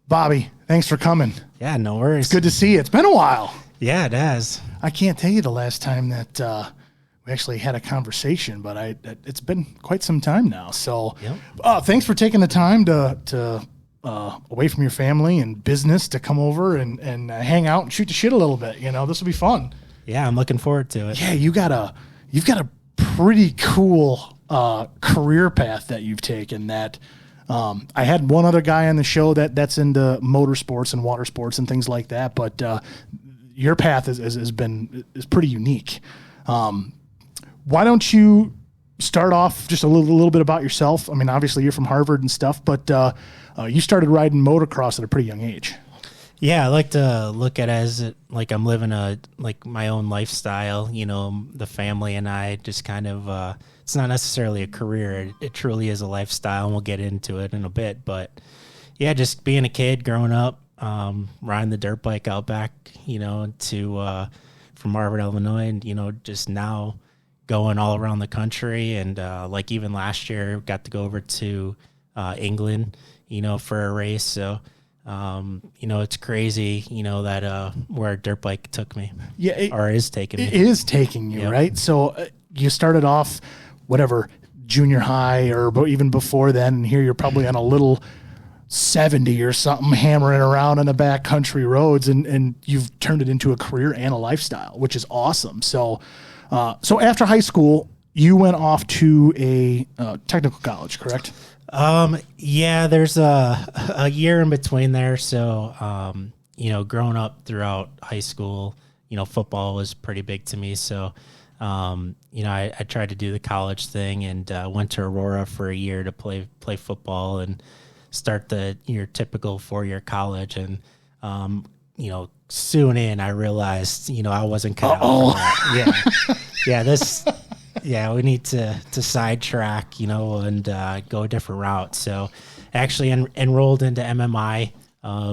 Bobby, thanks for coming. Yeah, no worries. It's good to see you. It's been a while. Yeah, it has. I can't tell you the last time that we actually had a conversation, but it's been quite some time now. So thanks for taking the time to away from your family and business to come over and hang out and shoot the shit a little bit. You know, this will be fun. Yeah, I'm looking forward to it. Yeah, you've got a pretty cool career path that you've taken. That I had one other guy on the show that's into motorsports and water sports and things like that, but your path is pretty unique. Why don't you start off just a little bit about yourself? I mean, obviously you're from Harvard and stuff, but you started riding motocross at a pretty young age. Yeah, I like to look at it as like I'm living my own lifestyle. You know, the family and I just kind of it's not necessarily a career. It truly is a lifestyle, and we'll get into it in a bit. But yeah, just being a kid growing up, riding the dirt bike out back, you know, to from Harvard, Illinois, and you know, just now going all around the country, and like even last year, got to go over to England, you know, for a race. So. You know, it's crazy, you know, that where a dirt bike took me. Yeah. Or is taking me. It is taking you, right? So you started off, whatever, junior high or even before then, and here you're probably on a little 70 or something hammering around on the back country roads, and you've turned it into a career and a lifestyle, which is awesome. So after high school, you went off to a technical college, correct? Yeah, there's a year in between there. So, you know, growing up throughout high school, you know, football was pretty big to me. So, you know, I tried to do the college thing and went to Aurora for a year to play football and start your typical 4-year college. And, you know, soon in, I realized, you know, I wasn't cut out for that. Yeah, we need to sidetrack, you know, and go a different route. So actually enrolled into MMI,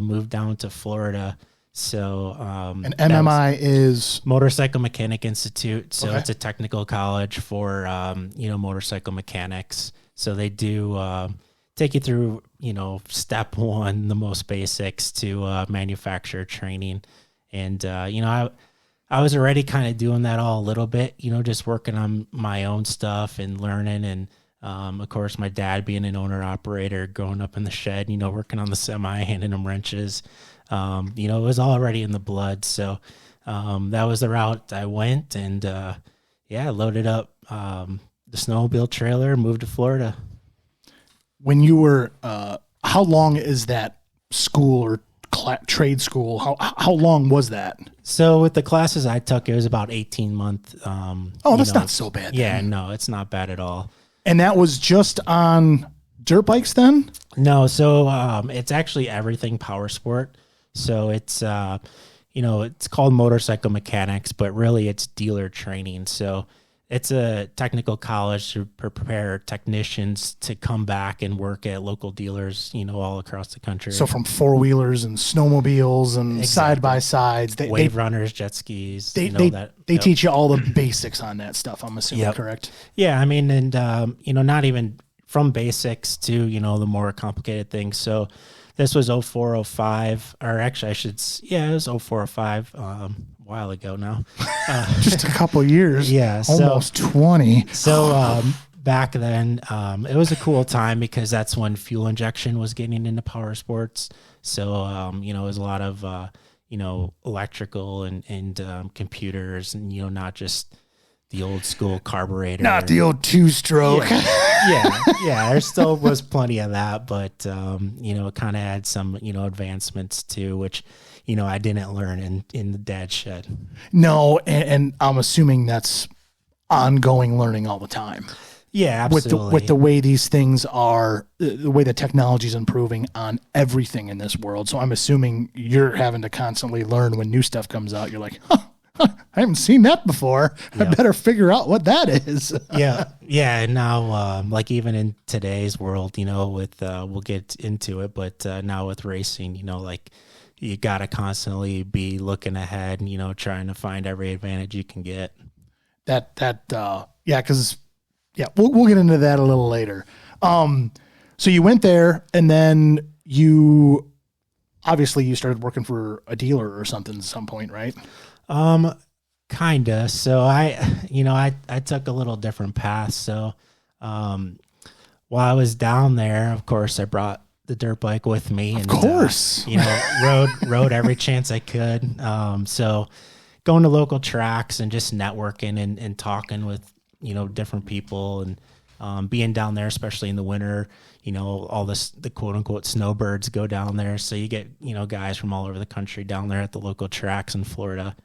moved down to Florida. So and MMI is Motorcycle Mechanic Institute. So it's a technical college for, you know, motorcycle mechanics. So they do take you through, you know, step one, the most basics, to manufacturer training. And, you know, I was already kind of doing that all a little bit, you know, just working on my own stuff and learning. And, of course, my dad being an owner-operator, growing up in the shed, you know, working on the semi, handing him wrenches, you know, it was already in the blood. So that was the route I went. And, loaded up the snowmobile trailer, moved to Florida. When you were, how long is that school or trade school? How long was that? So with the classes I took, it was about 18 months. That's not so bad. Yeah, no, it's not bad at all. And that was just on dirt bikes then? No, so it's actually everything power sport. So it's, you know, it's called motorcycle mechanics, but really it's dealer training. So it's a technical college to prepare technicians to come back and work at local dealers, you know, all across the country. So from four-wheelers and snowmobiles and side-by-sides. Wave runners, jet skis. They teach you all the basics on that stuff, I'm assuming, correct? Yeah, I mean, and, you know, not even from basics to, you know, the more complicated things. So this was 0405, or actually it was 0405, a while ago now. Just a couple years. Yeah. Almost 20. So back then, it was a cool time because that's when fuel injection was getting into power sports. So, you know, it was a lot of, you know, electrical and computers and, you know, not just the old school carburetor. Not the old two-stroke. Yeah, there still was plenty of that, but, you know, it kind of had some, you know, advancements too, which, you know, I didn't learn in the dad's shed. No, and I'm assuming that's ongoing learning all the time. Yeah, absolutely. With the way these things are, the way the technology is improving on everything in this world. So I'm assuming you're having to constantly learn when new stuff comes out. You're like, I haven't seen that before. Yep. I better figure out what that is. Yeah. And now, like even in today's world, you know, with we'll get into it, but now with racing, you know, like you got to constantly be looking ahead and, you know, trying to find every advantage you can get. We'll get into that a little later. So you went there and then you obviously you started working for a dealer or something at some point, right? Kinda. So I took a little different path. So, while I was down there, of course, I brought the dirt bike with me, and Of course. rode every chance I could. So going to local tracks and just networking and talking with, different people, and being down there, especially in the winter, all the quote unquote snowbirds go down there. So you get, guys from all over the country down there at the local tracks in Florida.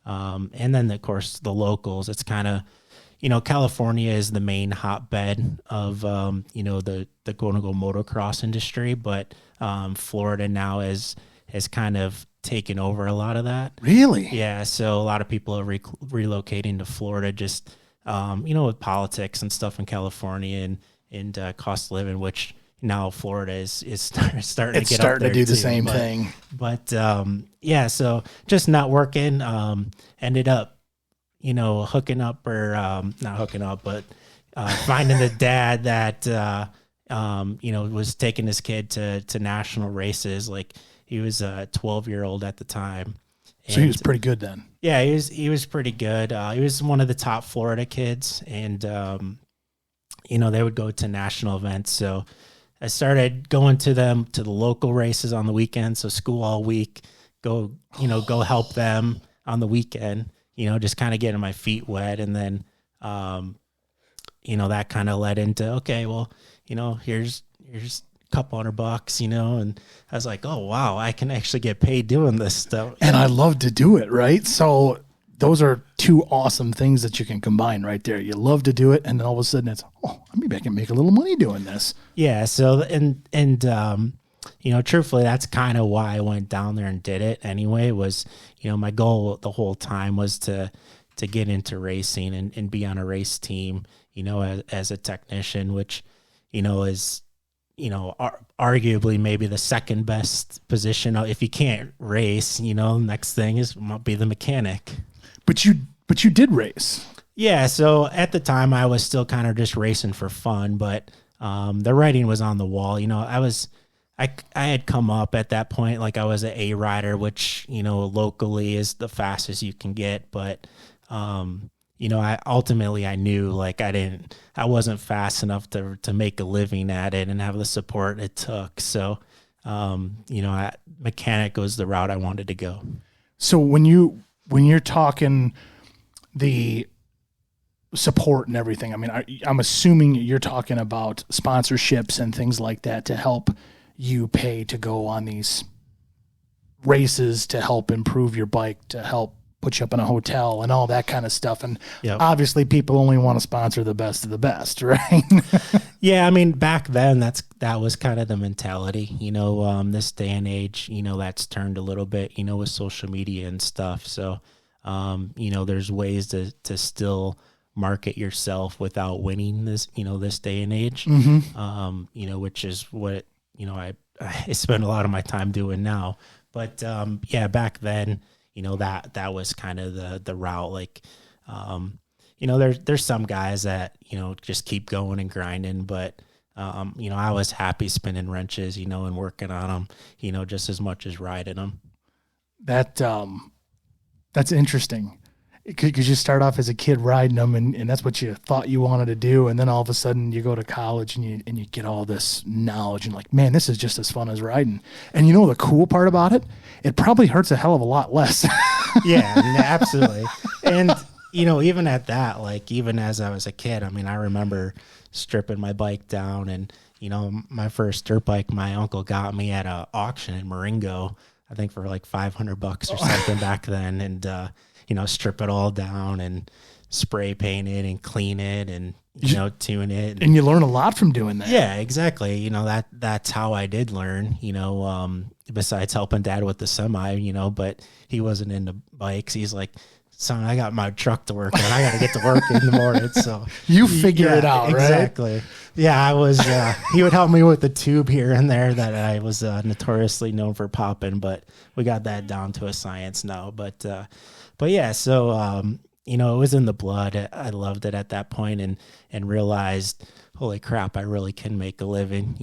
And then of course the locals, it's kind of, California is the main hotbed of, the quote unquote motocross industry, but, Florida now has kind of taken over a lot of that. Really? Yeah. So a lot of people are relocating to Florida just, with politics and stuff in California and cost of living, which now Florida is starting to get up there to do the too. same thing. But yeah, so just not working. Ended up, hooking up or not hooking up, but finding the dad that was taking his kid to national races. Like he was a 12-year-old at the time. So he was pretty good then. Yeah, he was pretty good. He was one of the top Florida kids, and they would go to national events. So I started going to the local races on the weekend. So school all week, go help them on the weekend. Just kind of getting my feet wet, and then that kind of led into, okay, well, here's a couple $100, and I was like, oh wow, I can actually get paid doing this stuff. And I love to do it, right? So those are two awesome things that you can combine right there. You love to do it, and then all of a sudden it's, maybe I can make a little money doing this. Yeah. So truthfully, that's kind of why I went down there and did it anyway. Was my goal the whole time was to get into racing and be on a race team. As a technician, which is arguably maybe the second best position. If you can't race, next thing might be the mechanic. But you did race. Yeah. So at the time I was still kind of just racing for fun, but the writing was on the wall. I had come up at that point, like I was an A rider, which, locally is the fastest you can get. But, I knew like I wasn't fast enough to make a living at it and have the support it took. So, mechanic was the route I wanted to go. So when you're talking the support and everything, I mean, I'm assuming you're talking about sponsorships and things like that to help you pay to go on these races, to help improve your bike, to help put you up in a hotel and all that kind of stuff. And Obviously people only want to sponsor the best of the best, right? Yeah. I mean, back then that was kind of the mentality, this day and age, that's turned a little bit, with social media and stuff. So, there's ways to still market yourself without winning this, this day and age, which is what, I spend a lot of my time doing now. But back then, that was kind of the route. Like, there's some guys that, just keep going and grinding, but, I was happy spinning wrenches, and working on them, just as much as riding them. That's interesting. Because you start off as a kid riding them, and that's what you thought you wanted to do, and then all of a sudden you go to college and you get all this knowledge, and like, man, this is just as fun as riding. And the cool part about it? It probably hurts a hell of a lot less. Yeah, absolutely. And even at that, like even as I was a kid, I mean, I remember stripping my bike down, and my first dirt bike my uncle got me at an auction in Marengo, I think for like $500 or something back then, and strip it all down and spray paint it and clean it and, tune it. And you learn a lot from doing that. Yeah, exactly. That's how I did learn, besides helping dad with the semi, but he wasn't into bikes. He's like, son, I got my truck to work on. I got to get to work in the morning. So you figure it out, right? Exactly. Yeah, I was, he would help me with the tube here and there that I was notoriously known for popping, but we got that down to a science now. But yeah, so, it was in the blood. I loved it at that point and realized, holy crap, I really can make a living,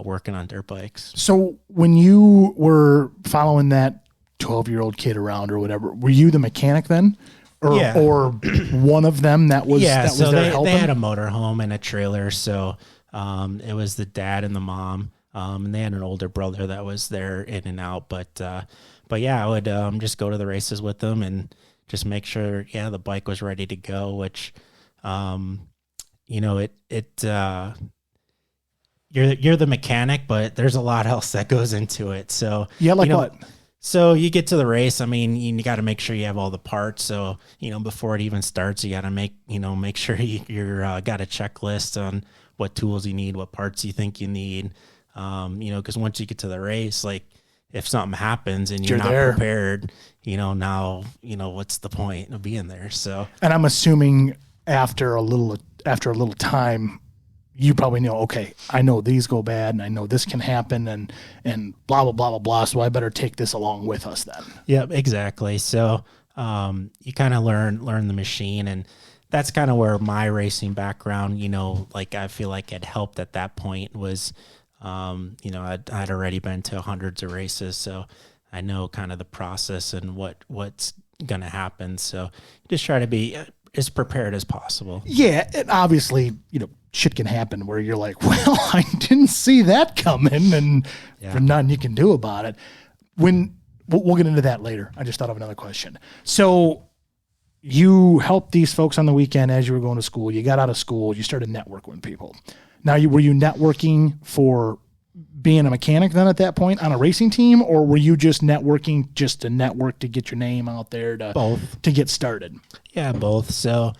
working on dirt bikes. So when you were following that 12-year-old kid around or whatever, were you the mechanic then? Or one of them that was so there they helping? They had a motorhome and a trailer, so it was the dad and the mom, and they had an older brother that was there in and out. But yeah, I would just go to the races with them and just make sure the bike was ready to go. Which you're the mechanic, but there's a lot else that goes into it. So what? So you get to the race. I mean, you got to make sure you have all the parts. So, before it even starts, you got to make sure you're got a checklist on what tools you need, what parts you think you need. Because once you get to the race, like if something happens and you're not prepared, now, what's the point of being there? So, and I'm assuming after a little time, you probably know, okay, I know these go bad and I know this can happen and blah, blah, blah, blah, blah. So I better take this along with us then. Yep, exactly. So you kind of learn the machine, and that's kind of where my racing background, I feel like it helped at that point was, I'd already been to hundreds of races. So I know kind of the process and what's going to happen. So just try to be as prepared as possible. Yeah. And obviously, shit can happen where you're like, well, I didn't see that coming, and there's nothing you can do about it. We'll get into that later. I just thought of another question. So you helped these folks on the weekend as you were going to school. You got out of school. You started networking with people. Now, were you networking for being a mechanic then at that point on a racing team, or were you just networking just to network to get your name out there both to get started? Yeah, both. So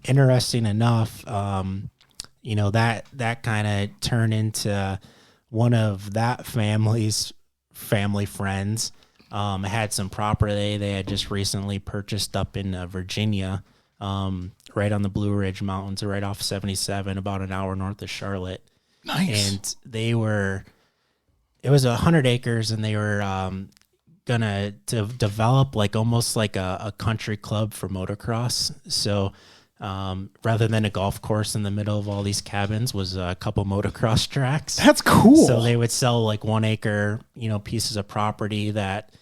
interesting enough, that kind of turned into one of that family's family friends. Had some property they had just recently purchased up in Virginia, right on the Blue Ridge Mountains, right off 77, about an hour north of Charlotte. Nice. And it was 100 acres, and they were gonna develop almost like a country club for motocross. So rather than a golf course in the middle of all these cabins, was a couple motocross tracks. That's cool. So they would sell 1 acre, pieces of property that,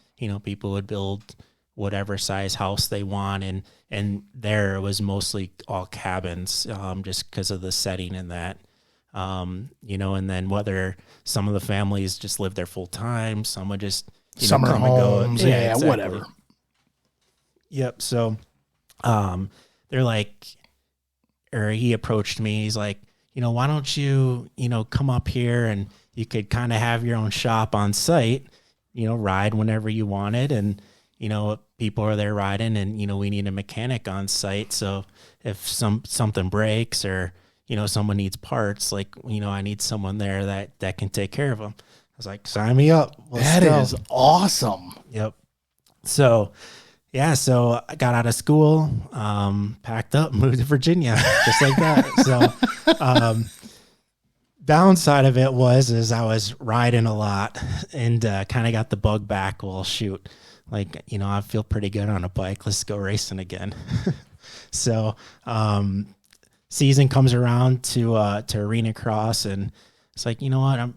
people would build whatever size house they want. And there it was mostly all cabins, just because of the setting and that. And then whether some of the families just live there full time, some would just summer come homes, and go. Yeah, exactly. Whatever. Yep. So, they're like, or he approached me. He's like, why don't you, come up here and you could kind of have your own shop on site, ride whenever you wanted. And, people are there riding, and, we need a mechanic on site. So if something breaks or, someone needs parts, I need someone there that can take care of them. I was like, sign me up. That is awesome. Yep. So, so I got out of school, packed up, moved to Virginia, just like that. So, downside of it is I was riding a lot and kind of got the bug back. Well, shoot, I feel pretty good on a bike. Let's go racing again. So, season comes around to Arena Cross, and it's like, what,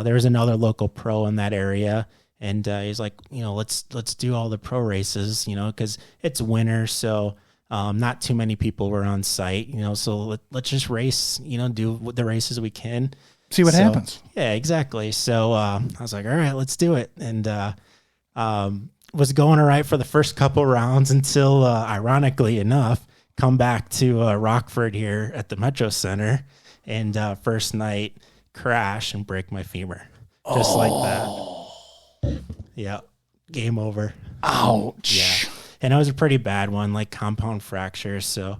there was another local pro in that area. And he's like, let's do all the pro races, because it's winter. So not too many people were on site, so let's just race, do the races we can. See what happens. Yeah, exactly. So I was like, all right, let's do it. And was going all right for the first couple rounds until, ironically enough, come back to Rockford here at the Metro Center. And first night, crash and break my femur. Just like that. Yeah, game over. Ouch. Yeah, and it was a pretty bad one, compound fracture. So,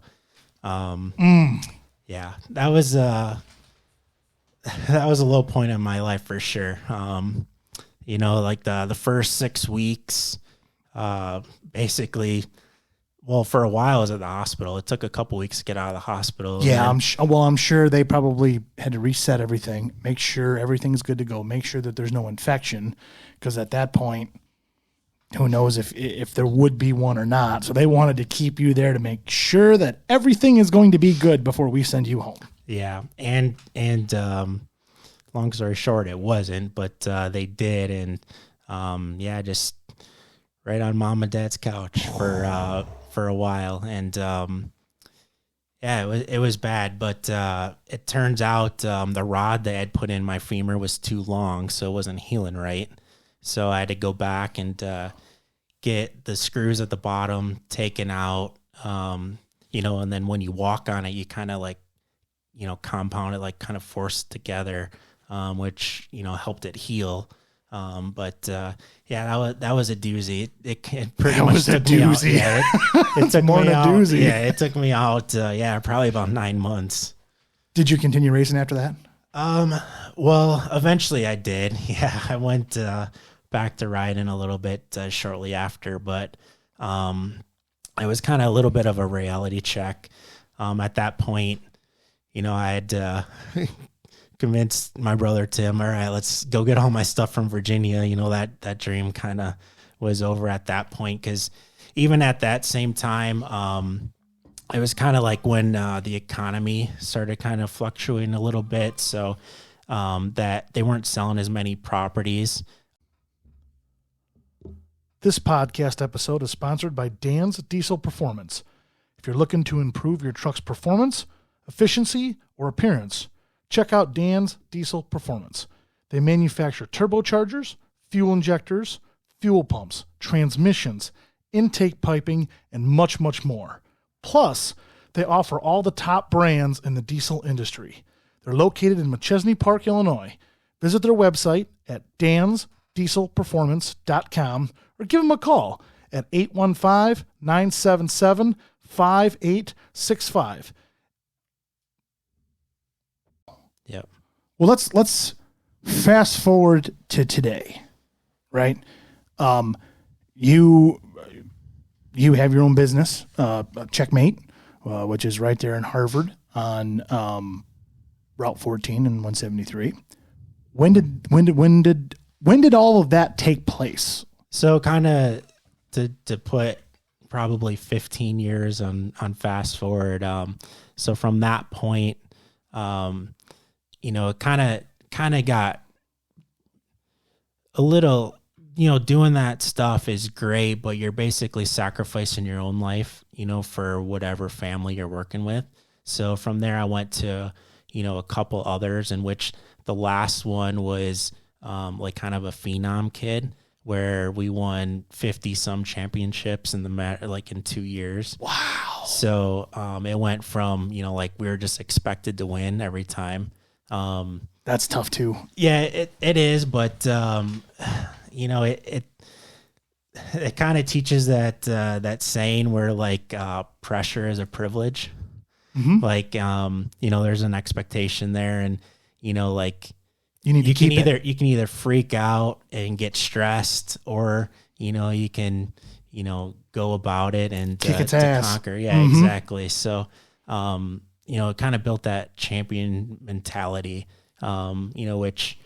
yeah, that was a low point in my life for sure. The first 6 weeks, basically, well, for a while I was at the hospital. It took a couple weeks to get out of the hospital. Yeah, I'm sure they probably had to reset everything, make sure everything's good to go, make sure that there's no infection, because at that point, who knows if there would be one or not. So they wanted to keep you there to make sure that everything is going to be good before we send you home. Yeah, and long story short, it wasn't, but they did. And just right on mom and dad's couch for a while. And it was bad, but it turns out the rod that I had put in my femur was too long, so it wasn't healing right. So I had to go back and get the screws at the bottom taken out, and then when you walk on it, you kind of like, compound it, like kind of force it together, which, helped it heal. That was a doozy. It pretty much took me out. Yeah, it took more me than a out. doozy. Yeah, it took me out. Probably about 9 months. Did you continue racing after that? Well, eventually I did. Yeah, I went back to riding a little bit shortly after, but it was kind of a little bit of a reality check. At that point, I had convinced my brother Tim, all right, let's go get all my stuff from Virginia. That dream kind of was over at that point, because even at that same time, it was kind of like when the economy started kind of fluctuating a little bit, so that they weren't selling as many properties. This podcast episode is sponsored by Dan's Diesel Performance. If you're looking to improve your truck's performance, efficiency, or appearance, check out Dan's Diesel Performance. They manufacture turbochargers, fuel injectors, fuel pumps, transmissions, intake piping, and much, much more. Plus, they offer all the top brands in the diesel industry. They're located in Machesney Park, Illinois. Visit their website at dansdieselperformance.com or give them a call at 815-977-5865. Yep. Well, let's fast forward to today, right? You have your own business, Checkmate, which is right there in Harvard on Route 14 and 173. When did all of that take place? So kind of to put probably 15 years on fast forward. So from that point, it kind of got a little, doing that stuff is great, but you're basically sacrificing your own life, for whatever family you're working with. So from there, I went to, a couple others, in which the last one was like kind of a phenom kid, where we won 50 some championships in in 2 years. Wow. So it went from, like we were just expected to win every time. That's tough too. Yeah, it is, but it kind of teaches that saying where like pressure is a privilege. Mm-hmm. Like there's an expectation there, and like you can either freak out and get stressed, or you can go about it and kick its to ass. conquer. Yeah, Mm-hmm. exactly. So it kind of built that champion mentality, which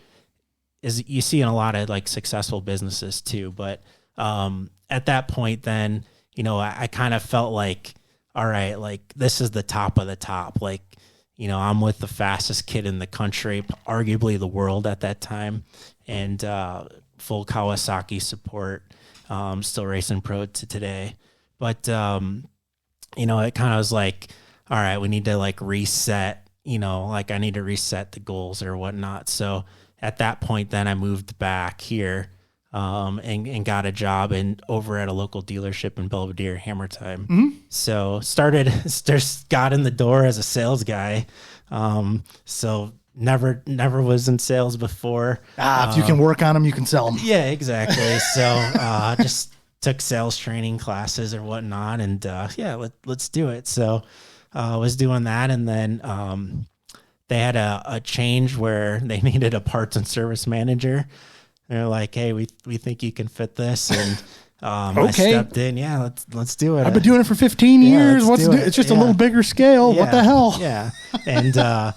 is you see in a lot of like successful businesses too. But at that point, then I kind of felt like, all right, like this is the top of the top. Like I'm with the fastest kid in the country, arguably the world at that time, and full Kawasaki support. Still racing pro to today, but it kind of was like, all right, we need to like reset, like I need to reset the goals or whatnot. So at that point, then I moved back here and got a job over at a local dealership in Belvedere, Hammer Time. Mm-hmm. So just got in the door as a sales guy. So never was in sales before. If you can work on them, you can sell them. Yeah, exactly. So just took sales training classes or whatnot, and let's do it. So I was doing that, and then they had a change where they needed a parts and service manager. They're like, hey, we think you can fit this, and I stepped in. Yeah, let's do it. I've been doing it for 15 years. What's new? It's just a little bigger scale. Yeah. What the hell? Yeah, and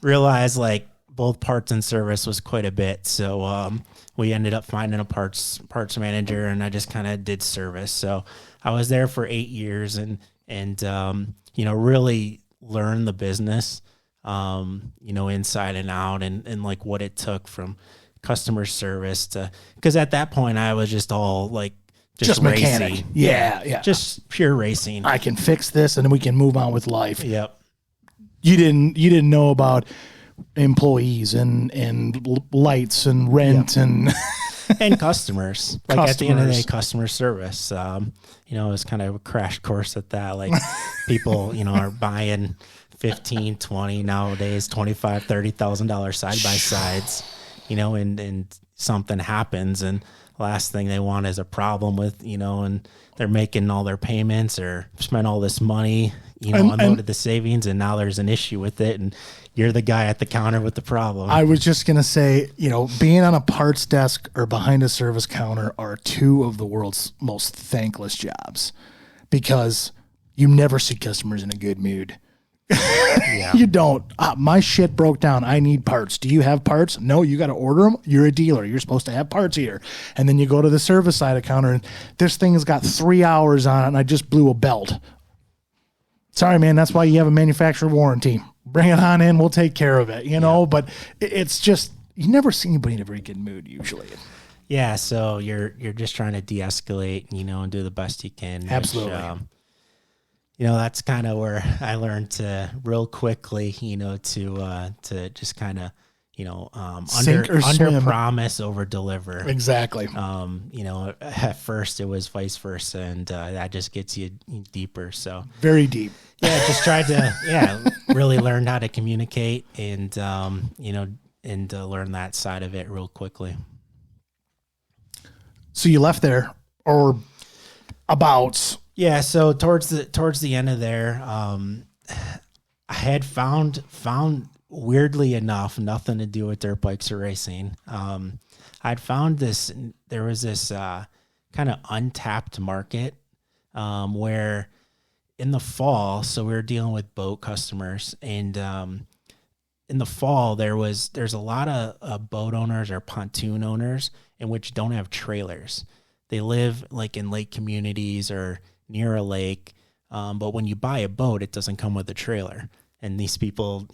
realized like both parts and service was quite a bit. So we ended up finding a parts manager, and I just kind of did service. So I was there for 8 years, and really learned the business. inside and out, and like what it took from customer service to, because at that point I was just all like just mechanic. racing. Yeah. Just pure racing. I can fix this and then we can move on with life. Yep. You didn't know about employees and lights and rent and and customers. Like at the end of the day, customer service. It was kind of a crash course at that. Like people, are buying 15, 20 nowadays, $25,000, $30,000 side by sides, and something happens and last thing they want is a problem with, and they're making all their payments or spent all this money, unloaded the savings, and now there's an issue with it, and you're the guy at the counter with the problem. I was just going to say, being on a parts desk or behind a service counter are two of the world's most thankless jobs because you never see customers in a good mood. Yeah. You don't. My shit broke down. I need parts. Do you have parts? No, you got to order them. You're a dealer. You're supposed to have parts here. And then you go to the service side of counter and this thing has got 3 hours on it and I just blew a belt. Sorry, man. That's why you have a manufacturer warranty. Bring it on in. We'll take care of it, but it's just, you never see anybody in a very good mood usually. Yeah. So you're just trying to de-escalate, and do the best you can. Absolutely. Which, that's kind of where I learned to real quickly, to just kind of, under promise, over deliver. Exactly. At first it was vice versa, and that just gets you deeper. So very deep. Yeah, just tried to really learn how to communicate and learn that side of it real quickly. So you left there, or about? Yeah, so towards the end of there, I had found weirdly enough nothing to do with dirt bikes or racing. I'd found there was this kind of untapped market where in the fall, so we were dealing with boat customers, and in the fall there's a lot of boat owners or pontoon owners in which don't have trailers. They live like in lake communities or near a lake, but when you buy a boat, it doesn't come with a trailer. And these people,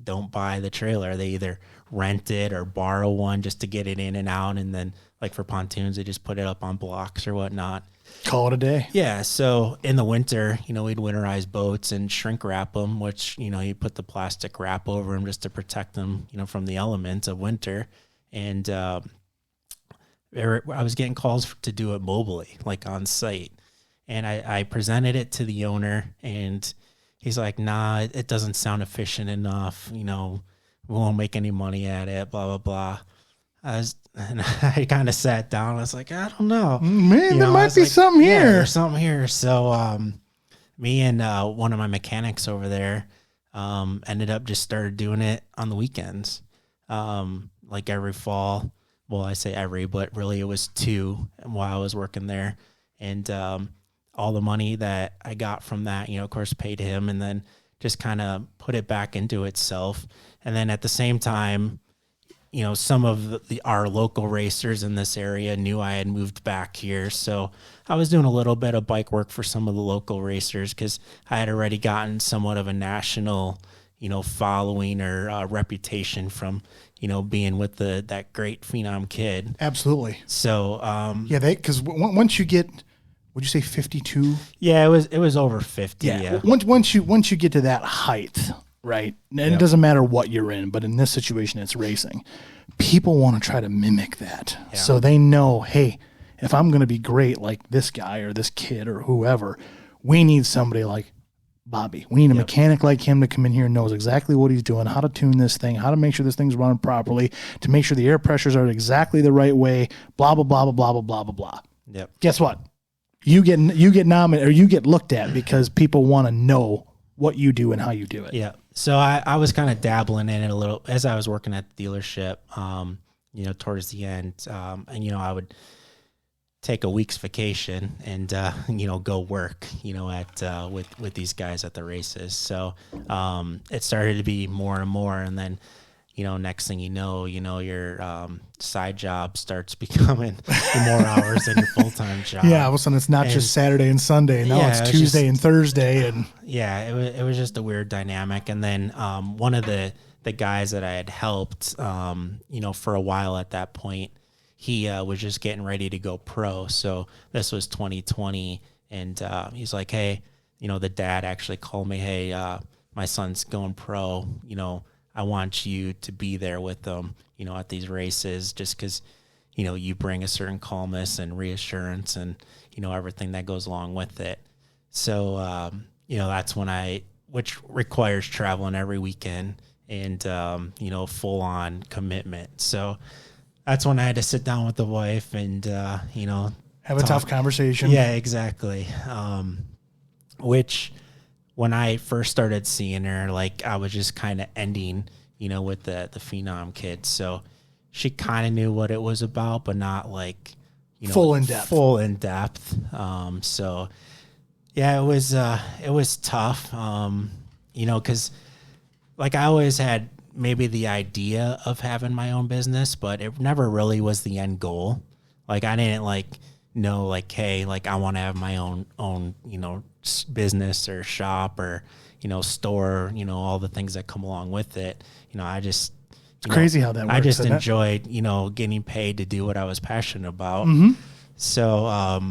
don't buy the trailer. They either rent it or borrow one just to get it in and out. And then, like for pontoons, they just put it up on blocks or whatnot. Call it a day. Yeah. So in the winter, we'd winterize boats and shrink wrap them, which, you put the plastic wrap over them just to protect them, from the elements of winter. And I was getting calls to do it mobily, like on site. And I presented it to the owner, and he's like, nah, it doesn't sound efficient enough. We won't make any money at it, blah, blah, blah. And I kind of sat down. I was like, I don't know. Man, there might be something here. Yeah, there's something here. So me and one of my mechanics over there ended up just started doing it on the weekends, like every fall. Well, I say every, but really it was 2 while I was working there. And all the money that I got from that, of course, paid him, and then just kind of put it back into itself. And then at the same time, some of our local racers in this area knew I had moved back here. So I was doing a little bit of bike work for some of the local racers because I had already gotten somewhat of a national, following or reputation from, being with that great Phenom kid. Absolutely. So, because once you get, would you say 52? Yeah, it was over 50. Yeah. Once you get to that height, right? And It doesn't matter what you're in, but in this situation, it's racing. People want to try to mimic that. Yeah. So they know, hey, if I'm going to be great like this guy or this kid or whoever, we need somebody like Bobby. We need a mechanic like him to come in here and knows exactly what he's doing, how to tune this thing, how to make sure this thing's running properly, to make sure the air pressures are exactly the right way, blah, blah, blah, blah, blah, blah, blah, blah, blah. Yep. Guess what? You get nominated, or you get looked at because people want to know what you do and how you do it. Yeah. So I was kind of dabbling in it a little as I was working at the dealership, towards the end. And I would take a week's vacation and, go work, at with these guys at the races. So it started to be more and more. And then, next thing your side job starts becoming more hours than your full-time job. Yeah, all of a sudden it's not just Saturday and Sunday. Now it's Tuesday and Thursday. And yeah, it was just a weird dynamic. And then one of the guys that I had helped, for a while at that point, he was just getting ready to go pro. So this was 2020, and he's like, hey, the dad actually called me, hey, my son's going pro, I want you to be there with them, at these races, just because, you bring a certain calmness and reassurance and, everything that goes along with it. So, that's when which requires traveling every weekend and, full on commitment. So that's when I had to sit down with the wife and, have a tough conversation. Yeah, exactly. Which when I first started seeing her, like I was just kind of ending, with the Phenom kids. So she kind of knew what it was about, but not like, full in depth. So yeah, it was tough. Cause like I always had maybe the idea of having my own business, but it never really was the end goal. Like I didn't know, hey, I want to have my own, business or shop or, store, all the things that come along with it. I just, it's crazy how that works. I just enjoyed, getting paid to do what I was passionate about. Mm-hmm. So,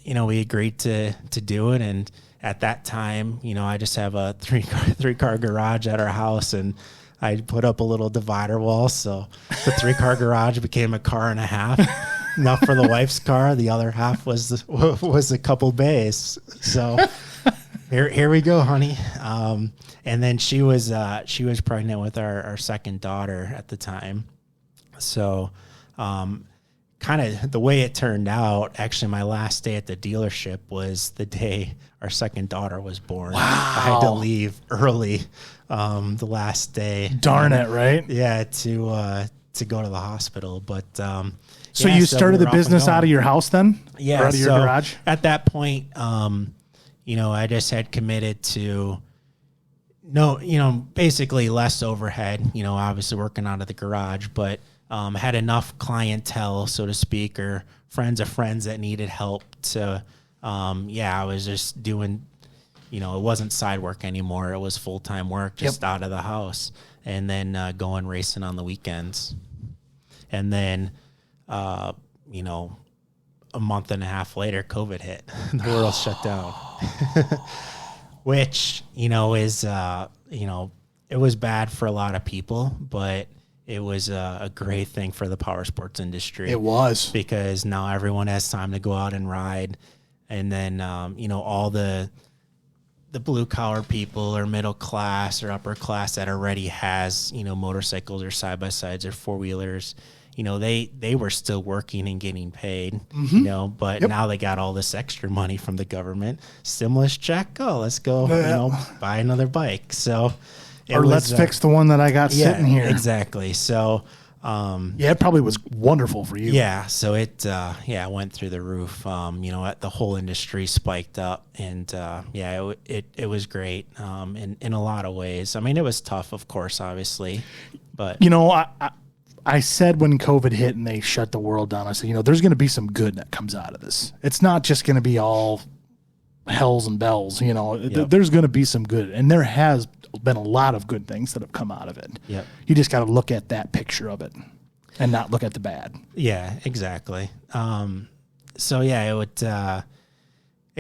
we agreed to do it. And at that time, I just have a three car garage at our house, and I put up a little divider wall. So the 3-car garage became a car and a half. Enough for the wife's car. The other half was a couple bays. So here we go, honey. And then she was pregnant with our second daughter at the time. So, kind of the way it turned out, actually my last day at the dealership was the day our second daughter was born. Wow. I had to leave early, the last day. Darn it, right? Yeah, to go to the hospital. But, so you started the business out of your house then? Yeah. Or out of your garage? At that point, I just had committed to basically less overhead, obviously working out of the garage, but had enough clientele, so to speak, or friends of friends that needed help to, I was just doing, it wasn't side work anymore. It was full-time work just out of the house, and then going racing on the weekends. And then, a month and a half later, COVID hit. The world shut down. Which, is, it was bad for a lot of people, but it was a great thing for the power sports industry. It was. Because now everyone has time to go out and ride. And then, all the blue collar people or middle class or upper class that already has, motorcycles or side-by-sides or four-wheelers, they were still working and getting paid, but now they got all this extra money from the government. Stimulus check, let's go, buy another bike. So, let's fix the one that I got sitting here. Exactly. So, it probably was wonderful for you. Yeah. So it went through the roof. The whole industry spiked up, and it was great. In a lot of ways. I mean, it was tough, of course, obviously, but I said when COVID hit and they shut the world down, I said, there's going to be some good that comes out of this. It's not just going to be all hells and bells, There's going to be some good. And there has been a lot of good things that have come out of it. Yep. You just got to look at that picture of it and not look at the bad. Yeah, exactly. It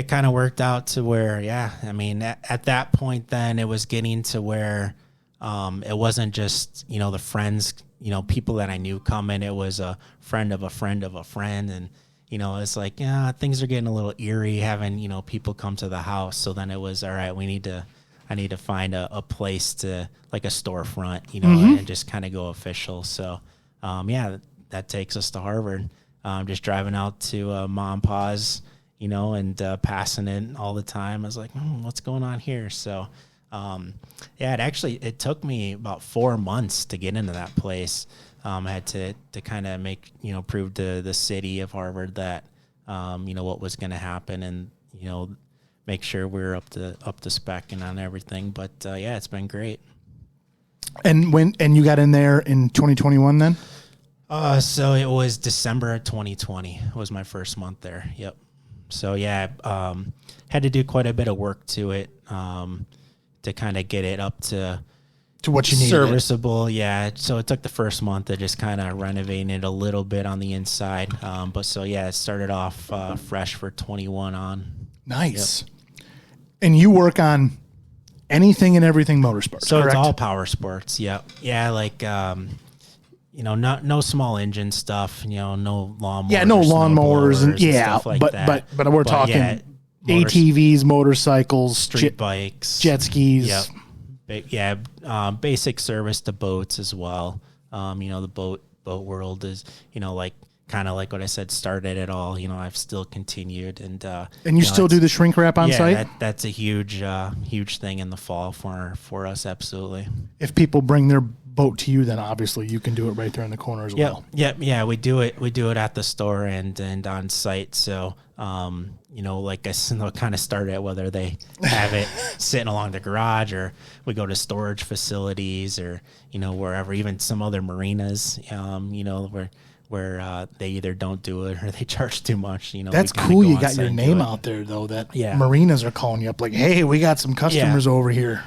kind of worked out to where, at that point then it was getting to where it wasn't just, the friends, people that I knew coming. It was a friend of a friend of a friend. And, it's like, things are getting a little eerie having, people come to the house. So then it was, all right, I need to find a place to, like a storefront, and just kind of go official. So, that takes us to Harvard. Just driving out to Mom and Pa's, and passing it all the time. I was like, what's going on here? So, it took me about 4 months to get into that place. I had to kind of prove to the city of Harvard that, what was going to happen and, make sure we're up to spec and on everything. But, it's been great. And you got in there in 2021 then? So it was December of 2020 was my first month there. Yep. So yeah, had to do quite a bit of work to it to kind of get it up to what you needed. Serviceable. Yeah. So it took the first month of just kind of renovating it a little bit on the inside. But so yeah, it started off fresh for 21 on. Nice. Yep. And you work on anything and everything motorsports, so correct? It's all power sports. Yep. Yeah. Like, no small engine stuff, no lawnmowers. Yeah, no lawnmowers and stuff like that. But we're talking ATVs, motorcycles, street bikes, jet skis. Yep. Basic service to boats as well. The boat world is, like kind of like what I said, started it all. I've still continued and you still do the shrink wrap on site? That's a huge thing in the fall for us. Absolutely. If people bring their boat to you, then obviously you can do it right there in the corner as well. Yeah. We do it at the store and on site. So, like I said, they'll kind of start at whether they have it sitting along the garage or we go to storage facilities or, wherever, even some other marinas, where they either don't do it or they charge too much. That's cool. You got your name out there though, that marinas are calling you up like, hey, we got some customers over here.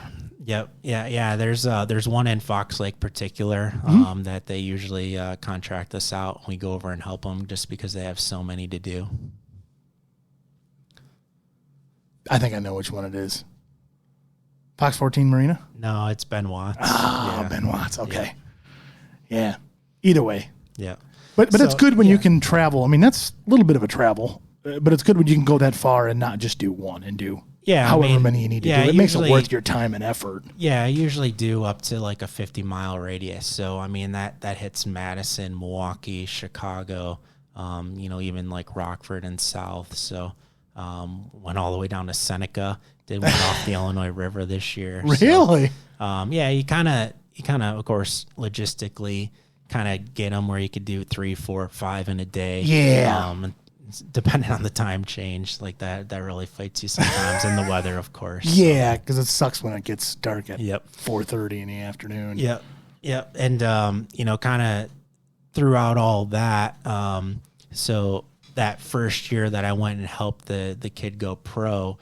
Yep. Yeah. There's one in Fox Lake particular that they usually contract us out. We go over and help them just because they have so many to do. I think I know which one it is. Fox 14 Marina? No, it's Ben Watts. Ben Watts. Okay. Yeah. Either way. Yeah. But it's good when you can travel. I mean, that's a little bit of a travel, but it's good when you can go that far and not just do one and do however many you need to do. It makes it worth your time and effort. Yeah, I usually do up to like a 50-mile radius. So, I mean, that hits Madison, Milwaukee, Chicago, even like Rockford and South. So, went all the way down to Seneca, did one off the Illinois River this year. Really? So, you kind of, of course, logistically kind of get them where you could do 3, 4, 5 in a day. Yeah. Depending on the time change, like that really fights you sometimes, and the weather, of course. Yeah, because it sucks when it gets dark at 4:30 in the afternoon. Yep. And kind of throughout all that, so that first year that I went and helped the kid go pro,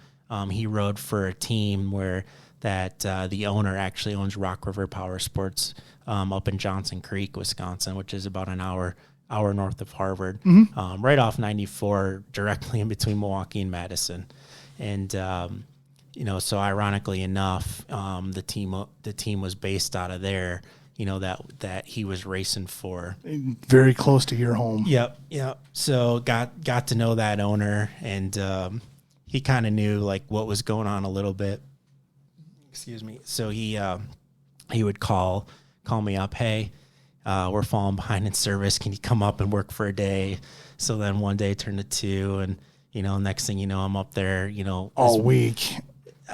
he rode for a team where the owner actually owns Rock River Power Sports up in Johnson Creek, Wisconsin, which is about an hour north of Harvard, right off 94, directly in between Milwaukee and Madison. And, so ironically enough, the team was based out of there, that he was racing for. Very close to your home. Yep. So got to know that owner, and he kind of knew like what was going on a little bit. Excuse me. So he would call me up, hey, we're falling behind in service. Can you come up and work for a day? So then one day turned to 2, and next thing you know, I'm up there, all week.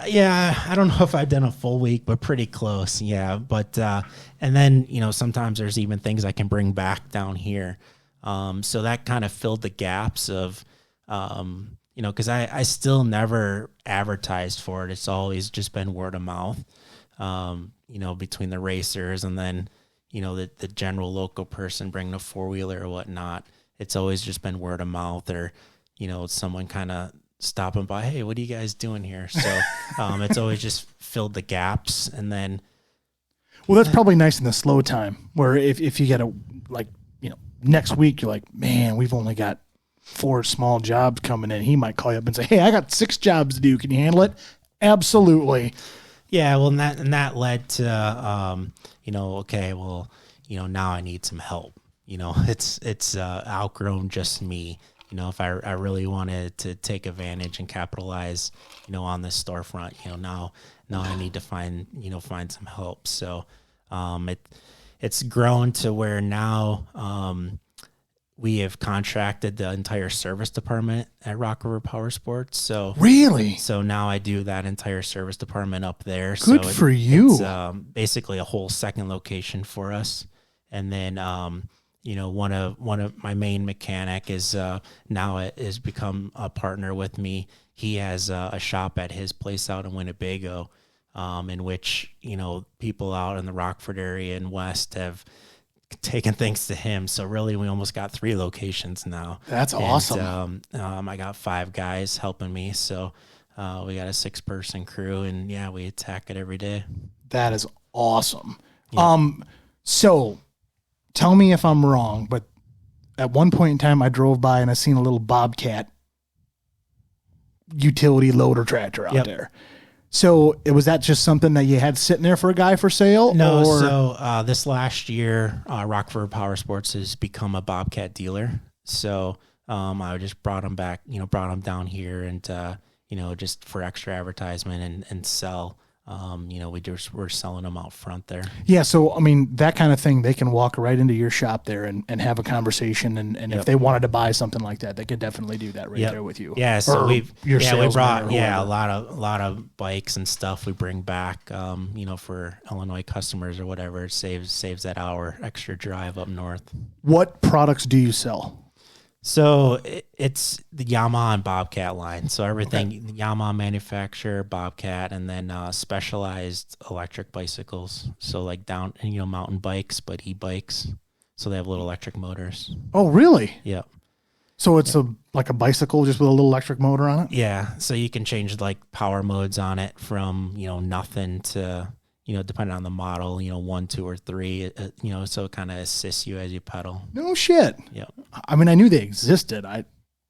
Yeah, I don't know if I've done a full week, but pretty close. Yeah, but and then sometimes there's even things I can bring back down here. So that kind of filled the gaps of, because I still never advertised for it. It's always just been word of mouth. Between the racers and then, the general local person bringing a 4-wheeler or whatnot. It's always just been word of mouth or, someone kind of stopping by, hey, what are you guys doing here? So it's always just filled the gaps. And then. Well, that's probably nice in the slow time where if you get next week, you're like, man, we've only got 4 small jobs coming in. He might call you up and say, hey, I got 6 jobs to do. Can you handle it? Absolutely. Yeah, well, and that led to, okay, well, now I need some help. It's outgrown just me. If I really wanted to take advantage and capitalize, on this storefront, now I need to find some help. So, it's grown to where now, we have contracted the entire service department at Rock River Power Sports. So really, so now I do that entire service department up there. Good for you. It's basically a whole second location for us. And then, one of my main mechanic is now it has become a partner with me. He has a shop at his place out in Winnebago. in which, people out in the Rockford area and West have taken things to him. So really, we almost got 3 locations now. That's awesome. I got 5 guys helping me. So we got a 6-person crew, and yeah, we attack it every day. That is awesome. Yeah. So tell me if I'm wrong, but at one point in time I drove by and I seen a little Bobcat utility loader tractor out there. So was that just something that you had sitting there for a guy for sale? No. So this last year, Rockford Power Sports has become a Bobcat dealer. So I just brought them back, brought them down here and, just for extra advertisement and sell. We're selling them out front there. Yeah. So, I mean, that kind of thing, they can walk right into your shop there and have a conversation. And if they wanted to buy something like that, they could definitely do that right there with you. Yeah. So we brought, a lot of bikes and stuff we bring back, for Illinois customers or whatever. It saves that hour extra drive up north. What products do you sell? So it's the Yamaha and Bobcat line. So everything, the Yamaha manufacturer, Bobcat, and then specialized electric bicycles. So like mountain bikes, but e-bikes. So they have little electric motors. Oh, really? Yeah. So it's like a bicycle just with a little electric motor on it? Yeah. So you can change like power modes on it from, nothing to, depending on the model, 1, 2, or 3, so it kind of assists you as you pedal. No shit. Yeah. I mean, I knew they existed. I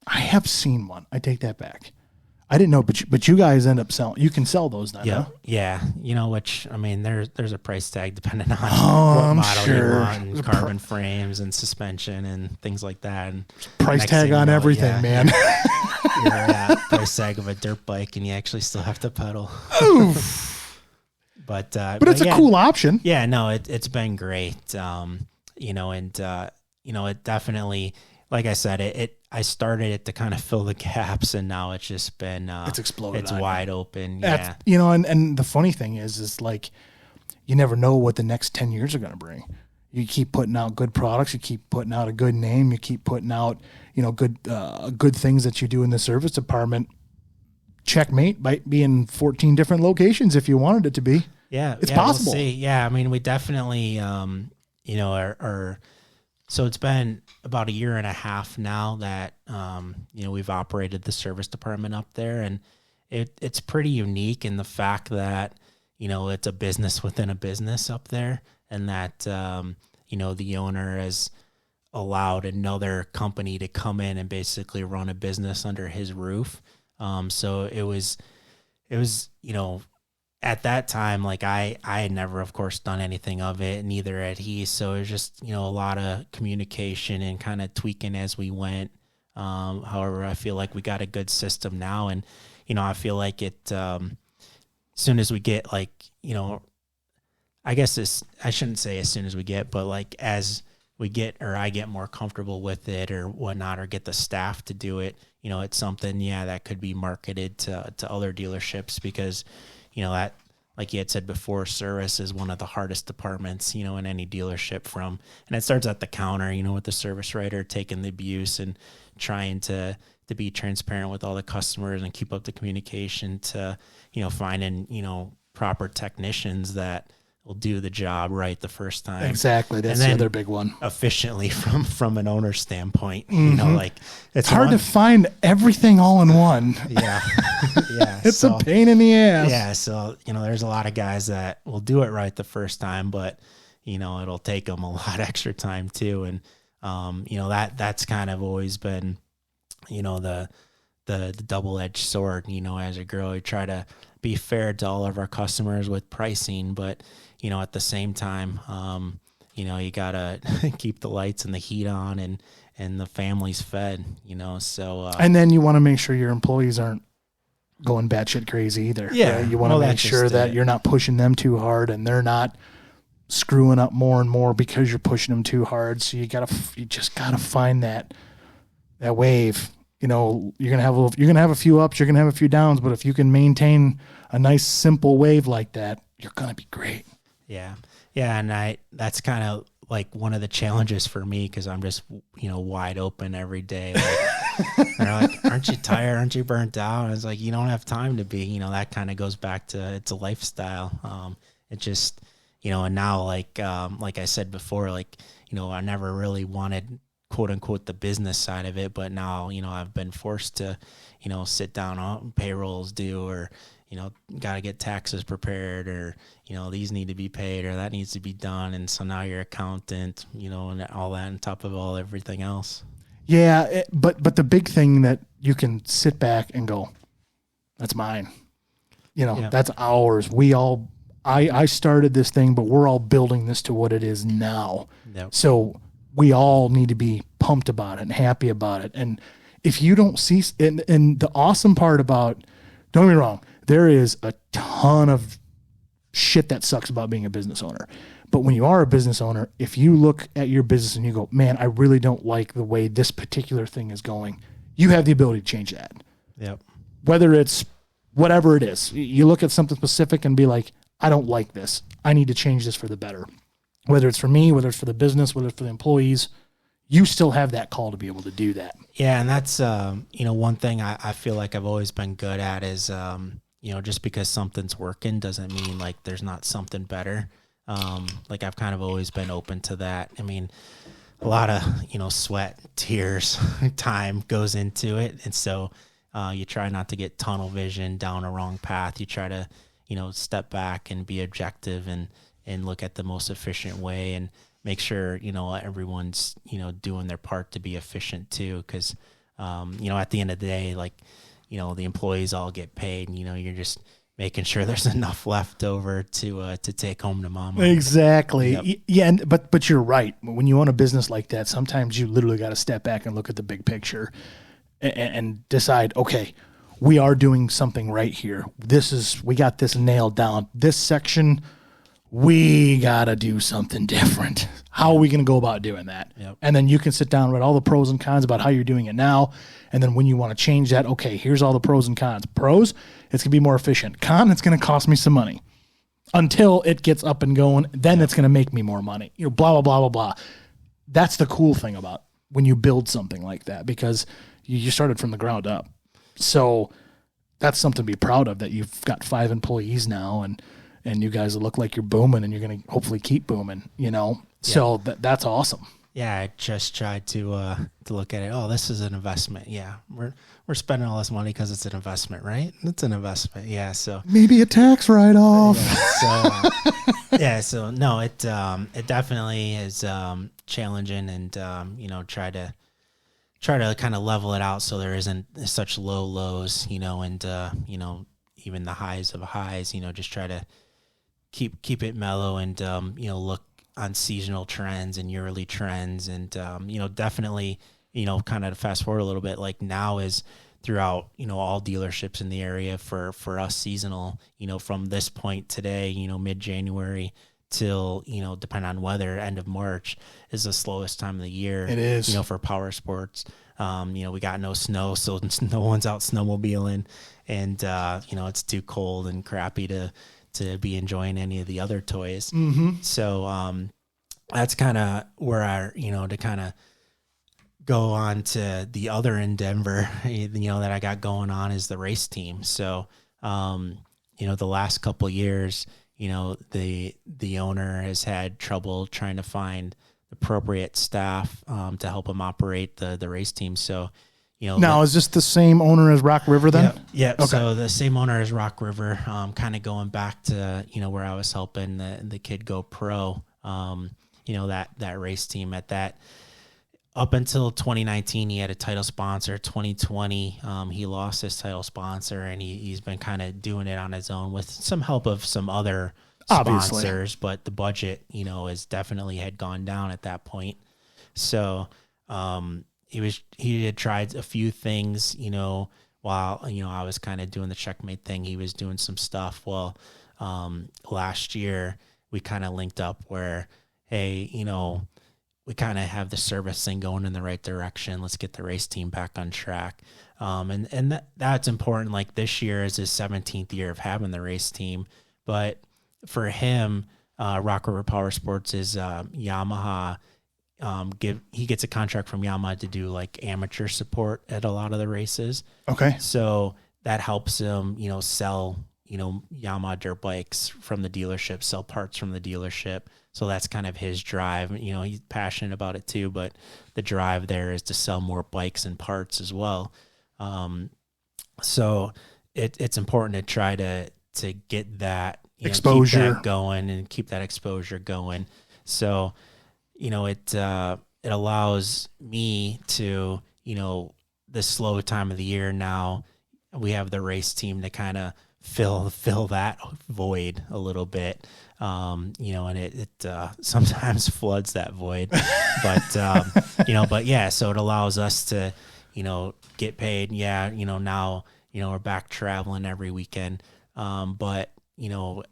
have seen one. I take that back. I didn't know, but you guys end up selling. You can sell those then, huh? Yeah. Which, I mean, there's a price tag depending on what model you want, and carbon frames and suspension and things like that. And price tag on everything, man. You're at price tag of a dirt bike, and you actually still have to pedal. Oof. But it's a cool option. Yeah, no, it's been great. It definitely, like I said, I started it to kind of fill the gaps, and now it's just been it's exploded. It's wide open. And the funny thing is like you never know what the next 10 years are going to bring. You keep putting out good products, you keep putting out a good name, you keep putting out, good things that you do in the service department. Checkmate might be in 14 different locations if you wanted it to be. Yeah, it's possible. We'll see. Yeah, I mean, we definitely, so it's been about a year and a half now that, we've operated the service department up there, and it's pretty unique in the fact that, it's a business within a business up there, and that, the owner has allowed another company to come in and basically run a business under his roof. So it was, at that time, like I had never, of course, done anything of it, neither had he. So it was just, a lot of communication and kind of tweaking as we went. However, I feel like we got a good system now, and, I feel like it, as soon as we get I guess I shouldn't say as soon as we get, but like as we get, or I get more comfortable with it or whatnot, or get the staff to do it, it's something, that could be marketed to other dealerships, because, that, like you had said before, service is one of the hardest departments, in any dealership and it starts at the counter, with the service writer taking the abuse and trying to be transparent with all the customers and keep up the communication to, finding, proper technicians that will do the job right the first time. Exactly. That's the other big one. Efficiently from an owner's standpoint, it's hard to find everything all in one. Yeah. It's a pain in the ass. Yeah. So, there's a lot of guys that will do it right the first time, but, it'll take them a lot extra time too. And, that's kind of always been, the double-edged sword, as a girl, you try to be fair to all of our customers with pricing, but, at the same time, you gotta keep the lights and the heat on and the family's fed, so. And then you want to make sure your employees aren't going batshit crazy either. Yeah. Right? You want to make sure that you're not pushing them too hard and they're not screwing up more and more because you're pushing them too hard. So you just gotta find that wave. You're gonna have a few ups, you're gonna have a few downs, but if you can maintain a nice simple wave like that, you're gonna be great. Yeah, and that's kind of like one of the challenges for me, because I'm just, wide open every day. Like, they're like, aren't you tired? Aren't you burnt out? And it's like, you don't have time to be, that kind of goes back to, it's a lifestyle. It just, and now like I said before, like, I never really wanted quote unquote the business side of it, but now, I've been forced to, sit down on payrolls due, or, got to get taxes prepared, or, these need to be paid, or that needs to be done. And so now you're accountant, and all that on top of everything else. Yeah. But the big thing that you can sit back and go, that's mine, that's ours. I started this thing, but we're all building this to what it is now. Yep. So we all need to be pumped about it and happy about it. And if you don't see, and the awesome part about, don't get me wrong, there is a ton of shit that sucks about being a business owner. But when you are a business owner, if you look at your business and you go, man, I really don't like the way this particular thing is going, you have the ability to change that. Yep. Whether it's whatever it is, you look at something specific and be like, I don't like this. I need to change this for the better. Whether it's for me, whether it's for the business, whether it's for the employees, you still have that call to be able to do that. Yeah. And that's, one thing I feel like I've always been good at is, just because something's working doesn't mean like there's not something better. Like I've kind of always been open to that. I mean, a lot of, sweat, tears, time goes into it. And so, you try not to get tunnel vision down a wrong path. You try to, step back and be objective and look at the most efficient way and make sure, everyone's, doing their part to be efficient too. Cause, at the end of the day, like, the employees all get paid and, you're just making sure there's enough left over to take home to mama. Exactly. Yep. Yeah. But you're right. When you own a business like that, sometimes you literally got to step back and look at the big picture and decide, okay, we are doing something right here. We got this nailed down. This section, we got to do something different. How are we going to go about doing that? Yep. And then you can sit down and write all the pros and cons about how you're doing it now. And then when you want to change that, okay, here's all the pros and cons. Pros, it's going to be more efficient. Con, it's going to cost me some money. Until it gets up and going, then it's going to make me more money. Blah, blah, blah, blah, blah. That's the cool thing about when you build something like that, because you started from the ground up. So that's something to be proud of, that you've got 5 employees now and you guys look like you're booming and you're going to hopefully keep booming, So that's awesome. Yeah, I just tried to look at it. Oh, this is an investment. Yeah, we're spending all this money because it's an investment, right? It's an investment. Yeah, so maybe a tax write-off. Yeah, so no, it definitely is challenging, and try to kind of level it out so there isn't such low lows, and even the highs of highs. Just try to keep it mellow and look on seasonal trends and yearly trends, and definitely kind of fast forward a little bit, like now is throughout all dealerships in the area for us seasonal, from this point today, mid-January till depending on weather, end of March is the slowest time of the year. It is for power sports. We got no snow, so no one's out snowmobiling, and it's too cold and crappy to be enjoying any of the other toys. Mm-hmm. So that's kind of where to kind of go on to the other endeavor, that I got going on is the race team. So, the last couple of years, the owner has had trouble trying to find appropriate staff to help him operate the race team. So, now, is this the same owner as Rock River then? Yeah. Okay. So the same owner as Rock River, kind of going back to, where I was helping the kid go pro, that race team at that. Up until 2019, he had a title sponsor. 2020, he lost his title sponsor, and he's been kind of doing it on his own with some help of some other sponsors. Obviously. But the budget, has definitely had gone down at that point. So, he had tried a few things, while, I was kind of doing the Checkmate thing. He was doing some stuff. Well, last year we kind of linked up where, hey, we kind of have the service thing going in the right direction. Let's get the race team back on track. And that's important. Like this year is his 17th year of having the race team, but for him, Rock River Power Sports is Yamaha. He gets a contract from Yamaha to do like amateur support at a lot of the races. Okay. So that helps him, sell, Yamaha dirt bikes from the dealership, sell parts from the dealership. So that's kind of his drive. He's passionate about it too, but the drive there is to sell more bikes and parts as well. So it's important to try to get that exposure keep that going and keep that exposure going. So, it allows me to, the slow time of the year now, we have the race team to kind of fill that void a little bit. And it sometimes floods that void, but yeah, so it allows us to, get paid. Yeah. Now, we're back traveling every weekend. But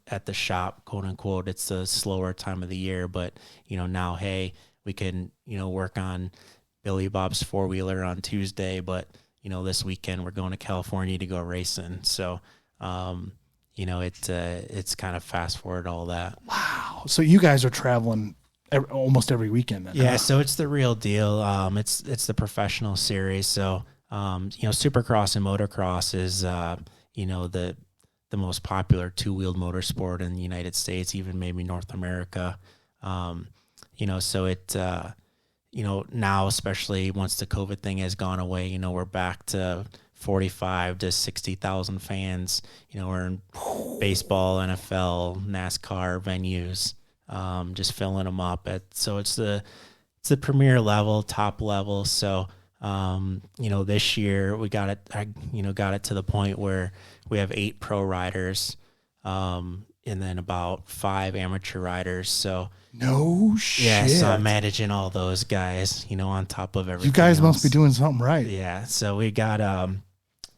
at the shop, quote unquote, it's a slower time of the year, but now, hey, we can, work on Billy Bob's 4-wheeler on Tuesday, but this weekend we're going to California to go racing. So, it's kind of fast forward all that. Wow. So you guys are traveling almost every weekend then? Yeah. Huh? So it's the real deal. It's the professional series. So, Supercross and motocross is, the most popular two-wheeled motorsport in the United States, even maybe North America. So it, now, especially once the COVID thing has gone away, we're back to 45 to 60,000 fans. We're in baseball, NFL, NASCAR venues, just filling them up. So it's the premier level, top level. So, this year we got it to the point where we have 8 pro riders, and then about 5 amateur riders. So no shit. Yeah, so I'm managing all those guys, on top of everything. You guys else. Must be doing something right. Yeah. So we got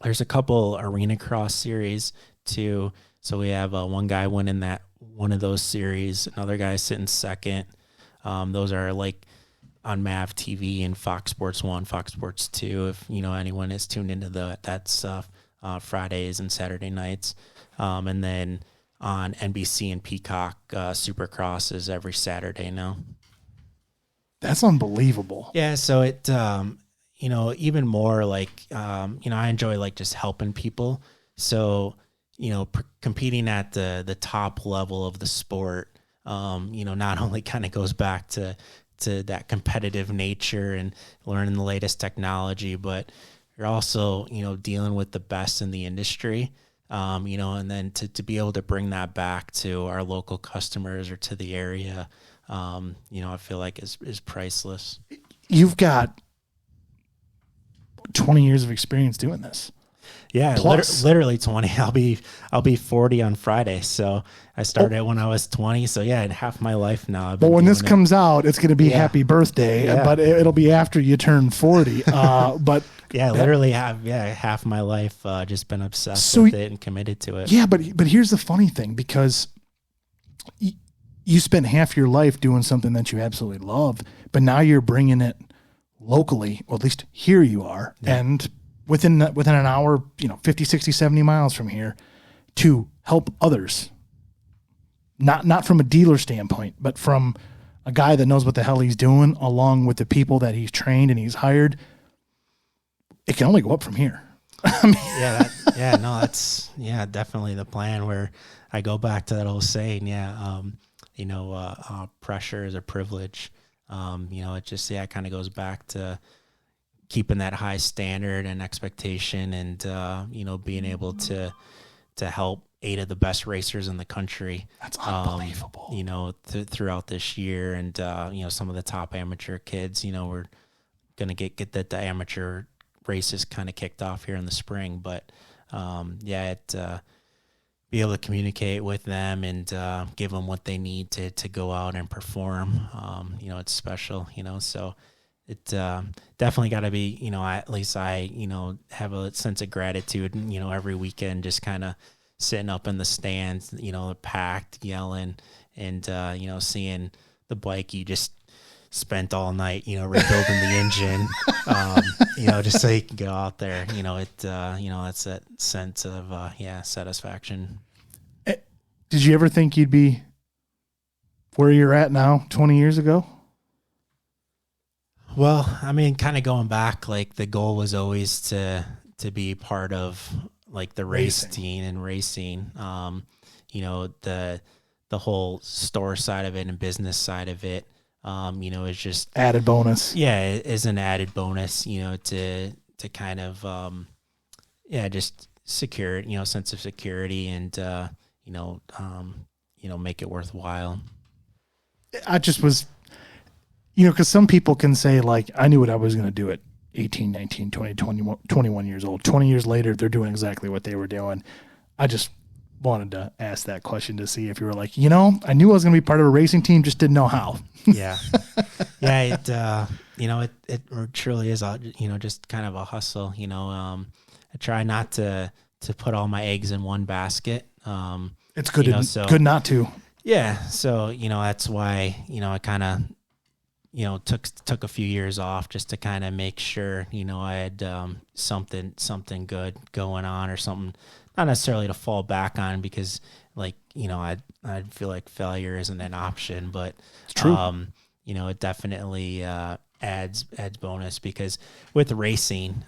there's a couple arena cross series too. So we have one guy winning one of those series, another guy sitting second. Those are like on MAV TV and Fox Sports 1, Fox Sports 2, if anyone is tuned into that stuff, Fridays and Saturday nights. And then on NBC and Peacock, Supercross is every Saturday now. That's unbelievable. Yeah, so it even more like I enjoy like just helping people. So, competing at the top level of the sport, not only kind of goes back to that competitive nature and learning the latest technology, but you're also, dealing with the best in the industry, and then to be able to bring that back to our local customers or to the area, I feel like is priceless. You've got 20 years of experience doing this. Yeah, literally 20. I'll be 40 on Friday. So I started when I was 20. So yeah, in half my life now. But when this comes out, it's going to be happy birthday. Yeah. But it'll be after you turn 40. But yeah, literally half my life just been obsessed with it and committed to it. Yeah, but here's the funny thing, because you spent half your life doing something that you absolutely love, but now you're bringing it locally, or at least here you are, and within an hour, 50, 60, 70 miles from here, to help others. Not from a dealer standpoint, but from a guy that knows what the hell he's doing, along with the people that he's trained and he's hired. It can only go up from here. That's definitely the plan, where I go back to that old saying, pressure is a privilege. It just, it kind of goes back to keeping that high standard and expectation, and, being able to help 8 of the best racers in the country. That's unbelievable. Throughout this year, and, some of the top amateur kids, we're going to get the amateur races kind of kicked off here in the spring, but, be able to communicate with them and give them what they need to go out and perform. It's special, so it definitely got to be, at least I, have a sense of gratitude, every weekend, just kind of sitting up in the stands, packed, yelling, and, seeing the bike you just spent all night, rebuilding the engine, just so you can go out there, that's that sense of, satisfaction. Did you ever think you'd be where you're at now 20 years ago? Well, I mean, kind of going back, like the goal was always to be part of like the race team and racing. You know, the whole store side of it and business side of it, you know, is just added bonus. Yeah, it is an added bonus, you know, to kind of just secure, you know, sense of security and you know, make it worthwhile. I just was, you know, because some people can say, like, I knew what I was going to do at 18, 19, 20, 21 years old. 20 years later, they're doing exactly what they were doing. I just wanted to ask that question to see if you were like, you know, I knew I was going to be part of a racing team, just didn't know how. Yeah. Yeah. It, you know, it truly is, you know, just kind of a hustle, you know. I try not to put all my eggs in one basket. It's good, you know, good not to. Yeah. So, you know, that's why, you know, I kind of, you know, took a few years off just to kind of make sure, you know, I had something good going on or something, not necessarily to fall back on because, like, you know, I feel like failure isn't an option, but it's true. You know, it definitely adds bonus because with racing,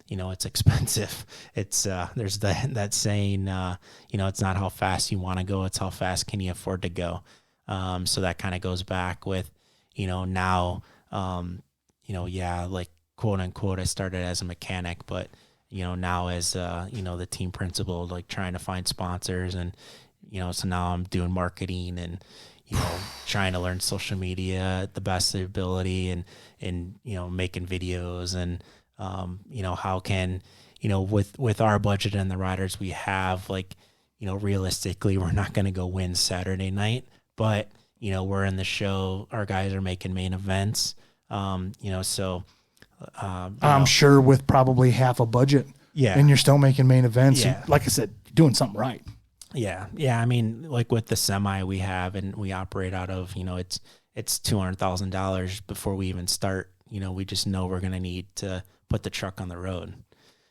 you know, it's expensive. It's there's that saying, you know, it's not how fast you want to go, it's how fast can you afford to go. So that kind of goes back with, you know, now, you know, yeah, like quote unquote, I started as a mechanic, but, you know, now as, you know, the team principal, like trying to find sponsors and, you know, so now I'm doing marketing and, you know, trying to learn social media at the best of the ability and, you know, making videos and, you know, how can, you know, with our budget and the riders we have, like, you know, realistically, we're not going to go win Saturday night, but, you know, we're in the show. Our guys are making main events. You know, so I'm sure with probably half a budget. Yeah. And you're still making main events. Yeah. Like I said, you're doing something right. Yeah. Yeah. I mean, like with the semi we have and we operate out of, you know, it's $200,000 before we even start. You know, we just know we're going to need to put the truck on the road.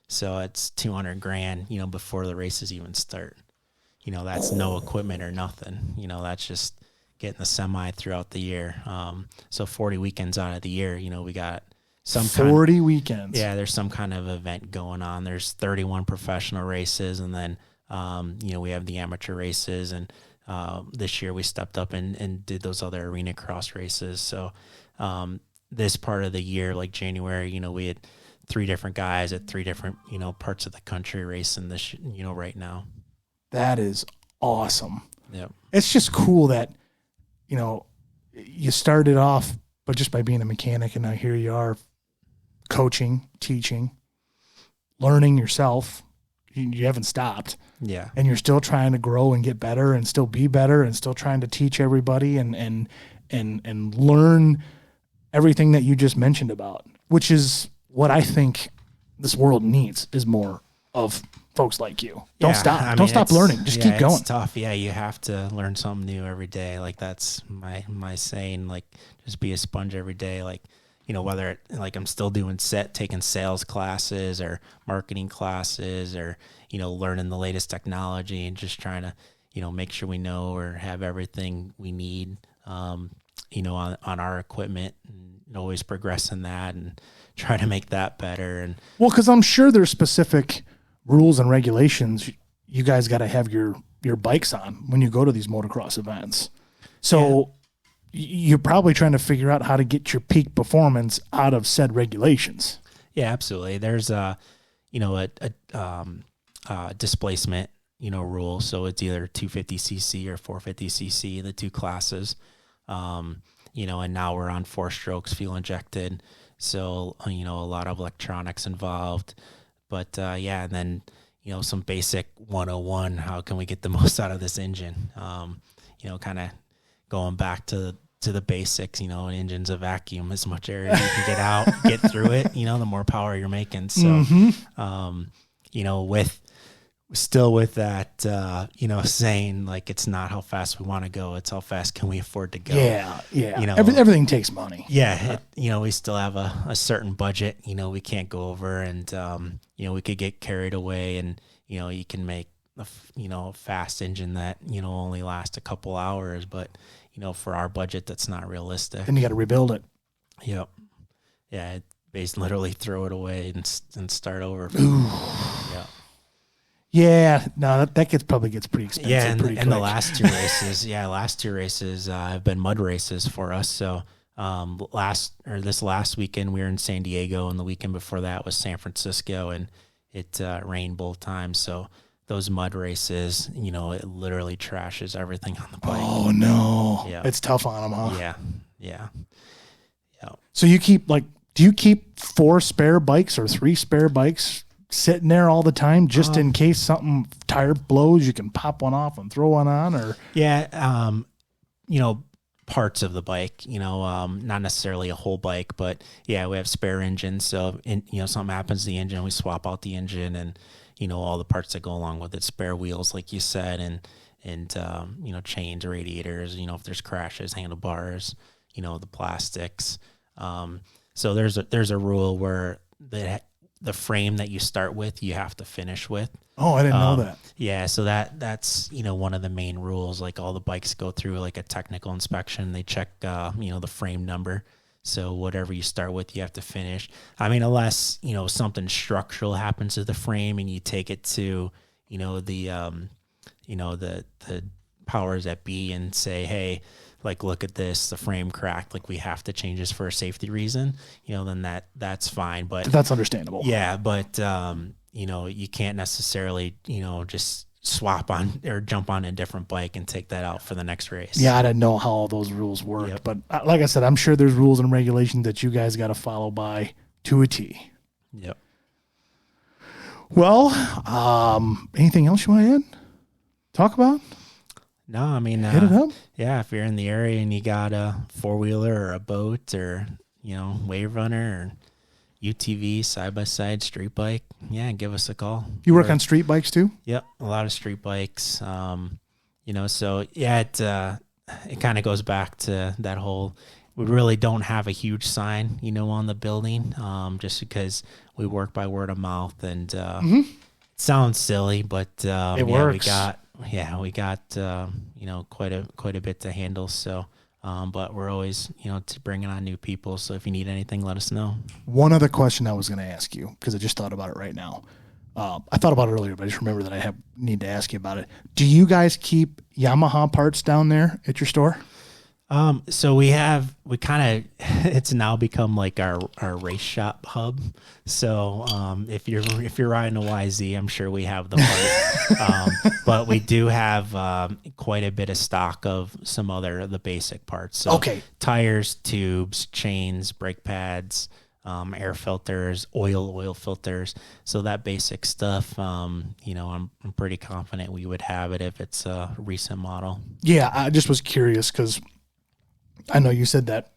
So it's $200,000, you know, before the races even start. You know, that's no equipment or nothing. You know, that's just getting the semi throughout the year. So 40 weekends out of the year, you know, we got some 40 weekends. Yeah, there's some kind of event going on. There's 31 professional races, and then you know, we have the amateur races, and this year we stepped up and did those other arena cross races. So this part of the year, like January, you know, we had 3 different guys at 3 different, you know, parts of the country racing this, you know, right now. That is awesome. Yeah, it's just cool that, you know, you started off, but just by being a mechanic, and now here you are, coaching, teaching, learning yourself. You haven't stopped. Yeah, and you're still trying to grow and get better, and still be better, and still trying to teach everybody, and learn everything that you just mentioned about, which is what I think this world needs, is more of folks like you. Don't stop. Don't stop learning. Just keep going. It's tough. Yeah, you have to learn something new every day. Like that's my saying. Like just be a sponge every day. Like, you know, whether like I'm still taking sales classes or marketing classes, or, you know, learning the latest technology and just trying to, you know, make sure we know or have everything we need, you know, on our equipment, and always progressing that and try to make that better. And well, because I'm sure there's specific rules and regulations you guys got to have your bikes on when you go to these motocross events. So you're probably trying to figure out how to get your peak performance out of said regulations. Yeah, absolutely. There's you know, a displacement, you know, rule. So it's either 250cc or 450cc, the 2 classes. You know, and now we're on 4 strokes fuel injected. So, you know, a lot of electronics involved. But yeah, and then, you know, some basic 101, how can we get the most out of this engine? You know, kind of going back to the basics, you know, an engine's a vacuum. As much air as you can get out, get through it, you know, the more power you're making. So, you know, with that, you know, saying like, it's not how fast we want to go, it's how fast can we afford to go. Yeah. You know, everything takes money. Yeah. You know, we still have a certain budget, you know, we can't go over, and, you know, we could get carried away, and, you know, you can make a fast engine that, you know, only lasts a couple hours, but, you for our budget, that's not realistic. Then you got to rebuild it. Yep. Yeah. Basically, literally throw it away and start over. Ooh. Yeah. Yeah. No, that probably gets pretty expensive. Yeah. And pretty the quick. last two races, have been mud races for us. So, this last weekend we were in San Diego, and the weekend before that was San Francisco, and it rained both times. So those mud races, it literally trashes everything on the bike. Oh no. Yeah. It's tough on them, huh? Yeah. Yeah. Yeah. So do you keep 4 spare bikes or 3 spare bikes sitting there all the time just in case something tire blows, you can pop one off and throw one on? Or yeah, parts of the bike, not necessarily a whole bike, but yeah, we have spare engines. So something happens to the engine, we swap out the engine and all the parts that go along with it, spare wheels, like you said, and chains, radiators, if there's crashes, handlebars, the plastics. So there's a rule where the frame that you start with, you have to finish with. Oh, I didn't know that. Yeah, so that's one of the main rules. Like all the bikes go through like a technical inspection. They check the frame number. So whatever you start with, you have to finish. I mean, unless something structural happens to the frame and you take it to the powers that be and say, hey, like, look at this, the frame cracked, like we have to change this for a safety reason, then that's fine. But that's understandable. Yeah. But, you can't necessarily, just swap on or jump on a different bike and take that out for the next race. Yeah. I didn't know how all those rules worked, Yep. but like I said, I'm sure there's rules and regulations that you guys got to follow by to a T. Yep. Well, anything else you want to add? Talk about? No, I mean, hit it up. Yeah, if you're in the area and you got a 4-wheeler or a boat or, wave runner or UTV, side-by-side, street bike, yeah, give us a call. You work on street bikes too? Yep, a lot of street bikes. So yeah, it kind of goes back to that whole, we really don't have a huge sign, on the building, just because we work by word of mouth and it sounds silly, but it works. We got quite a bit to handle. So, but we're always, bringing on new people. So if you need anything, let us know. One other question I was going to ask you, because I just thought about it right now. I thought about it earlier, but I just remember that I need to ask you about it. Do you guys keep Yamaha parts down there at your store? So it's now become like our race shop hub. So, if you're riding a YZ, I'm sure we have the part. But we do have, quite a bit of stock of some the basic parts. So okay. Tires, tubes, chains, brake pads, air filters, oil filters. So that basic stuff, I'm pretty confident we would have it if it's a recent model. Yeah. I just was curious because I know you said that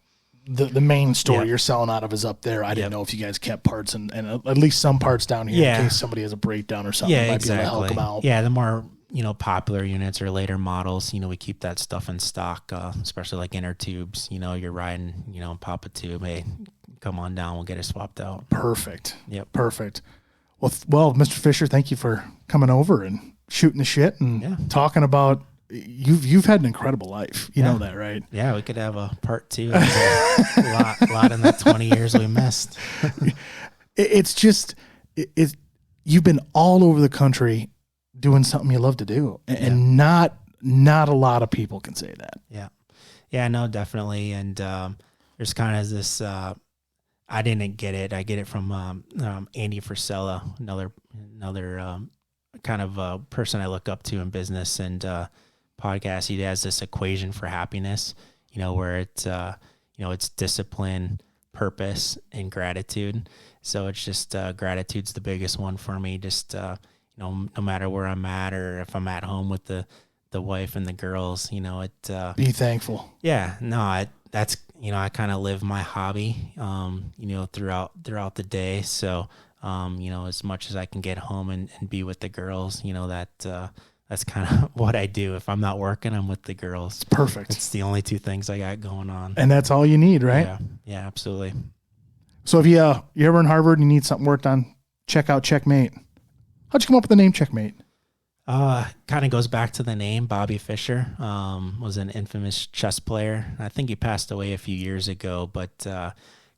the main store you're selling out of is up there. I didn't know if you guys kept parts and at least some parts down here in case somebody has a breakdown or something. Yeah, might exactly. be able to help them out. Yeah, the more popular units or later models, we keep that stuff in stock, especially like inner tubes. You're riding, pop a tube, hey, come on down, we'll get it swapped out. Perfect. Yep. Perfect. Well, Mr. Fisher, thank you for coming over and shooting the shit and talking about. You've had an incredible life. You know that, right? Yeah, we could have a part 2. a lot in the 20 years we missed. It's just you've been all over the country doing something you love to do, and not a lot of people can say that. Yeah, no, definitely. And there's kind of this. I didn't get it. I get it from Andy Frisella, another kind of person I look up to in business and podcast. He has this equation for happiness, where it's it's discipline, purpose, and gratitude. So it's just gratitude's the biggest one for me. Just no matter where I'm at or if I'm at home with the wife and the girls, be thankful. Yeah, no, that's I kind of live my hobby, throughout the day. So, as much as I can get home and be with the girls, that's kind of what I do. If I'm not working, I'm with the girls. It's perfect. It's the only 2 things I got going on. And that's all you need, right? Yeah, absolutely. So if you're ever in Harvard and you need something worked on, check out Checkmate. How'd you come up with the name Checkmate? Kind of goes back to the name. Bobby Fischer was an infamous chess player. I think he passed away a few years ago, but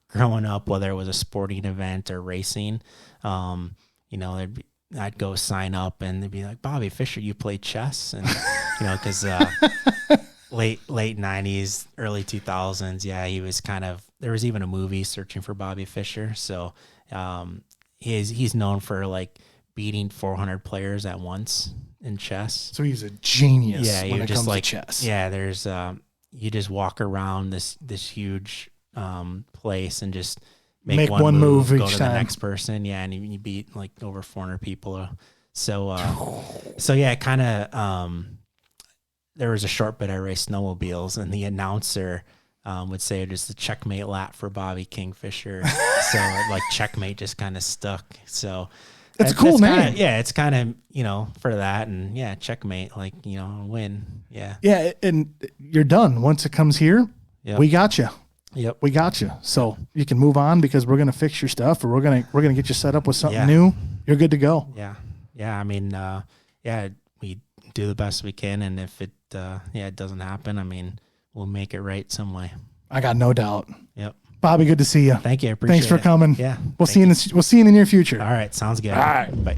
growing up, whether it was a sporting event or racing, I'd go sign up and they'd be like, Bobby Fischer, you play chess? And, because late 90s, early 2000s, yeah, he was there was even a movie Searching for Bobby Fischer. So he's known for like beating 400 players at once in chess. So he's a genius. Yeah, when you're it just comes like to chess. Yeah, there's you just walk around this huge place and just make one move, go each to time. the next person. Yeah, and you beat like over 400 people. So yeah, kind of. There was a short bit I raced snowmobiles, and the announcer would say just a checkmate lap for Bobby Kingfisher. So like checkmate just kind of stuck. So it's a cool name. It's kind of, for that. And yeah, checkmate, like, win. Yeah. Yeah. And you're done. Once it comes here, we got you. Yep. We got you. So you can move on because we're going to fix your stuff, or we're going to get you set up with something new. You're good to go. Yeah. Yeah. I mean, we do the best we can. And if it doesn't happen, I mean, we'll make it right some way. I got no doubt. Yep. Bobby, good to see you. Thank you. I appreciate Thanks for it. coming. Yeah. We'll see you in the near future. All right. Sounds good. All right. Bye.